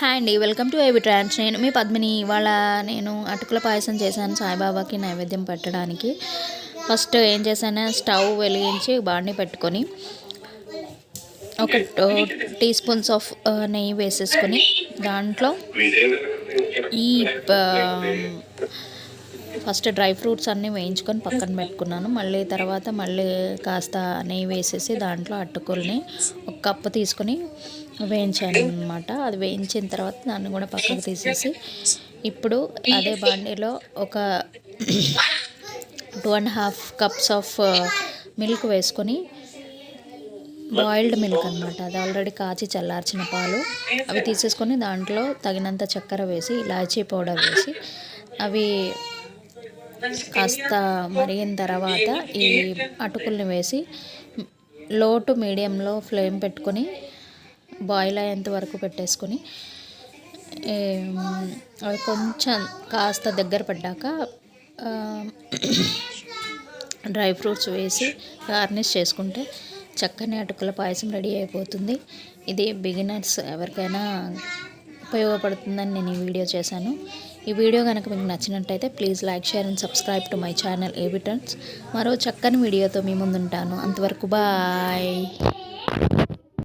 Hi అండి, welcome to AB ట్రాన్స్. నేను మీ పద్మిని. ఇవాళ నేను అటుకుల పాయసం చేశాను సాయిబాబాకి నైవేద్యం పెట్టడానికి. ఫస్ట్ ఏం చేశాను, స్టవ్ వెలిగించి బాండి పెట్టుకొని ఒక 2 టీ స్పూన్స్ ఆఫ్ నెయ్యి వేసేసుకొని దాంట్లో ఈ ఫస్ట్ డ్రై ఫ్రూట్స్ అన్నీ వేయించుకొని పక్కన పెట్టుకున్నాను. తర్వాత కాస్త నెయ్యి వేసేసి దాంట్లో అటుకుల్ని 1 కప్పు తీసుకొని వేయించాను అనమాట. అది వేయించిన తర్వాత దాన్ని కూడా పక్కకు తీసేసి ఇప్పుడు అదే బాండీలో ఒక 2.5 కప్స్ ఆఫ్ మిల్క్ వేసుకొని, బాయిల్డ్ మిల్క్ అనమాట, అది ఆల్రెడీ కాచి చల్లార్చిన పాలు, అవి తీసేసుకొని దాంట్లో తగినంత చక్కెర వేసి ఇలాచీ పౌడర్ వేసి అవి కాస్త మరిగిన తర్వాత ఈ అటుకుల్ని వేసి లో టు మీడియంలో ఫ్లేమ్ పెట్టుకొని బాయిల్ అయ్యేంత వరకు పెట్టేసుకొని అవి కొంచెం కాస్త దగ్గర పడ్డాక డ్రై ఫ్రూట్స్ వేసి గార్నిష్ చేసుకుంటే చక్కని అటుకుల పాయసం రెడీ అయిపోతుంది. ఇది బిగినర్స్ ఎవరికైనా ఉపయోగపడుతుందని నేను ఈ వీడియో చేశాను. ఈ వీడియో కనుక మీకు నచ్చినట్టయితే please like, share and subscribe to my channel AB trance. మరో చక్కని వీడియోతో మీ ముందుంటాను. అంతవరకు బాయ్.